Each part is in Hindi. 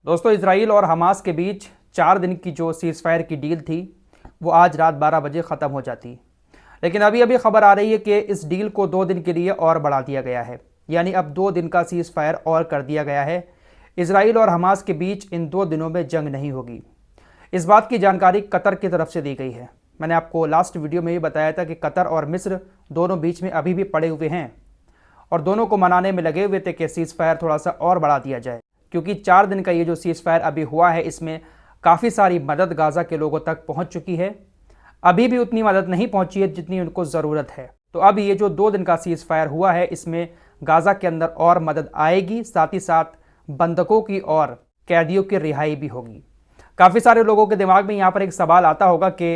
दोस्तों, इजराइल और हमास के बीच 4 दिन की जो सीज़ फायर की डील थी वो आज रात 12 बजे ख़त्म हो जाती। लेकिन अभी अभी खबर आ रही है कि इस डील को 2 दिन के लिए और बढ़ा दिया गया है, यानी अब 2 दिन का सीज़ फायर और कर दिया गया है। इजराइल और हमास के बीच इन 2 दिनों में जंग नहीं होगी। इस बात की जानकारी कतर की तरफ से दी गई है। मैंने आपको लास्ट वीडियो में भी बताया था कि कतर और मिस्र दोनों बीच में अभी भी पड़े हुए हैं और दोनों को मनाने में लगे हुए थे कि सीज़ फायर थोड़ा सा और बढ़ा दिया जाए, क्योंकि 4 दिन का ये जो सीज़ फायर अभी हुआ है इसमें काफ़ी सारी मदद गाज़ा के लोगों तक पहुंच चुकी है। अभी भी उतनी मदद नहीं पहुंची है जितनी उनको ज़रूरत है। तो अब ये जो 2 दिन का सीज़ फायर हुआ है इसमें गाज़ा के अंदर और मदद आएगी, साथ ही साथ बंधकों की और कैदियों की रिहाई भी होगी। काफ़ी सारे लोगों के दिमाग में यहाँ पर एक सवाल आता होगा कि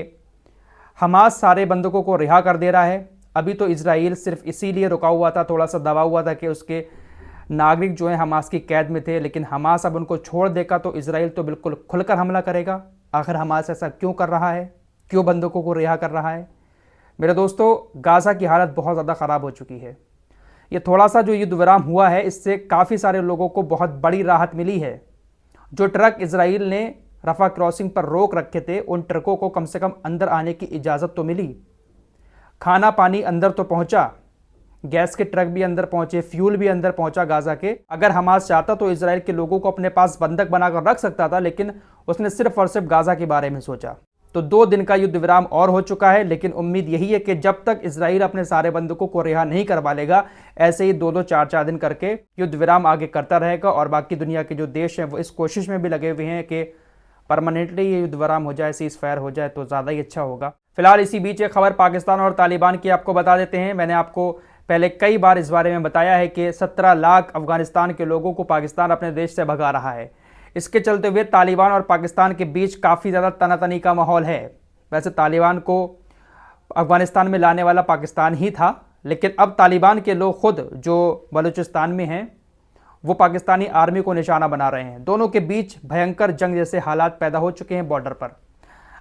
हमास सारे बंधकों को रिहा कर दे रहा है, अभी तो इजराइल सिर्फ इसीलिए रुका हुआ था, थोड़ा सा दबा हुआ था कि उसके नागरिक जो हैं हमास की कैद में थे, लेकिन हमास अब उनको छोड़ देगा तो इजराइल तो बिल्कुल खुलकर हमला करेगा। आखिर हमास ऐसा क्यों कर रहा है, क्यों बंधकों को रिहा कर रहा है? मेरे दोस्तों, गाज़ा की हालत बहुत ज़्यादा ख़राब हो चुकी है। ये थोड़ा सा जो युद्ध विराम हुआ है इससे काफ़ी सारे लोगों को बहुत बड़ी राहत मिली है। जो ट्रक इजराइल ने रफ़ा क्रॉसिंग पर रोक रखे थे उन ट्रकों को कम से कम अंदर आने की इजाज़त तो मिली, खाना पानी अंदर तो पहुंचा, गैस के ट्रक भी अंदर पहुंचे, फ्यूल भी अंदर पहुंचा गाज़ा के। अगर हमास चाहता तो इजराइल के लोगों को अपने पास बंधक बनाकर रख सकता था, लेकिन उसने सिर्फ और सिर्फ गाज़ा के बारे में सोचा। तो 2 दिन का युद्ध विराम और हो चुका है, लेकिन उम्मीद यही है कि जब तक इजराइल अपने सारे बंधकों को रिहा नहीं करवा लेगा, ऐसे ही 2-2, 4-4 दिन करके युद्ध विराम आगे करता रहेगा और बाकी दुनिया के जो देश हैं वो इस कोशिश में भी लगे हुए हैं कि परमानेंटली ये युद्ध विराम हो जाए, सीज़ फायर हो जाए तो ज़्यादा ही अच्छा होगा। फिलहाल इसी बीच एक खबर पाकिस्तान और तालिबान की आपको बता देते हैं। मैंने आपको पहले कई बार इस बारे में बताया है कि 17 लाख अफगानिस्तान के लोगों को पाकिस्तान अपने देश से भगा रहा है। इसके चलते हुए तालिबान और पाकिस्तान के बीच काफ़ी ज़्यादा तनातनी का माहौल है। वैसे तालिबान को अफगानिस्तान में लाने वाला पाकिस्तान ही था, लेकिन अब तालिबान के लोग खुद जो बलूचिस्तान में हैं वो पाकिस्तानी आर्मी को निशाना बना रहे हैं। दोनों के बीच भयंकर जंग जैसे हालात पैदा हो चुके हैं बॉर्डर पर।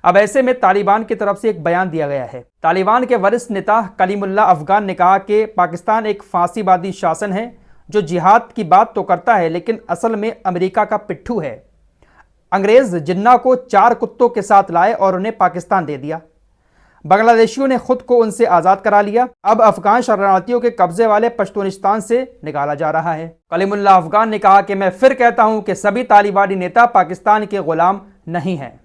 अब ऐसे में तालिबान की तरफ से एक बयान दिया गया है। तालिबान के वरिष्ठ नेता कलीमुल्लाह अफगान ने कहा कि पाकिस्तान एक फांसीवादी शासन है जो जिहाद की बात तो करता है लेकिन असल में अमेरिका का पिट्ठू है। अंग्रेज जिन्ना को 4 कुत्तों के साथ लाए और उन्हें पाकिस्तान दे दिया। बांग्लादेशियों ने खुद को उनसे आज़ाद करा लिया। अब अफगान शरणार्थियों के कब्जे वाले पश्तूनिस्तान से निकाला जा रहा है। कलीमुल्लाह अफगान ने कहा कि मैं फिर कहता हूं कि सभी तालिबानी नेता पाकिस्तान के गुलाम नहीं हैं।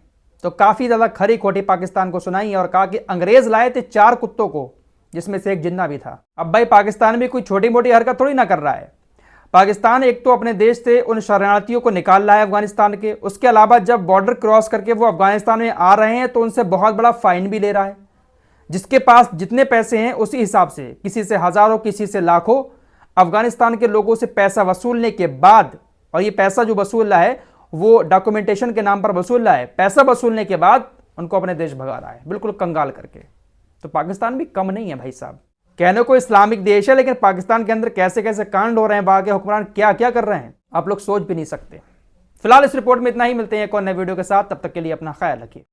तो काफ़ी ज़्यादा खरी खोटी पाकिस्तान को सुनाई और कहा कि अंग्रेज़ लाए थे 4 कुत्तों को, जिसमें से एक जिन्ना भी था। अब भाई पाकिस्तान भी कोई छोटी मोटी हरकत थोड़ी ना कर रहा है। पाकिस्तान एक तो अपने देश से उन शरणार्थियों को निकाल रहा है अफगानिस्तान के, उसके अलावा जब बॉर्डर क्रॉस करके वो अफगानिस्तान में आ रहे हैं तो उनसे बहुत बड़ा फाइन भी ले रहा है। जिसके पास जितने पैसे हैं उसी हिसाब से, किसी से हज़ारों, किसी से लाखों, अफगानिस्तान के लोगों से पैसा वसूलने के बाद, और ये पैसा जो वसूल रहा है वो डॉक्यूमेंटेशन के नाम पर वसूल रहा है, पैसा वसूलने के बाद उनको अपने देश भगा रहा है, बिल्कुल कंगाल करके। तो पाकिस्तान भी कम नहीं है भाई साहब। कहने को इस्लामिक देश है, लेकिन पाकिस्तान के अंदर कैसे कैसे कांड हो रहे हैं, वहां के हुक्मरान क्या क्या कर रहे हैं, आप लोग सोच भी नहीं सकते। फिलहाल इस रिपोर्ट में इतना ही। मिलते हैं एक और नए वीडियो के साथ, तब तक के लिए अपना ख्याल रखिए।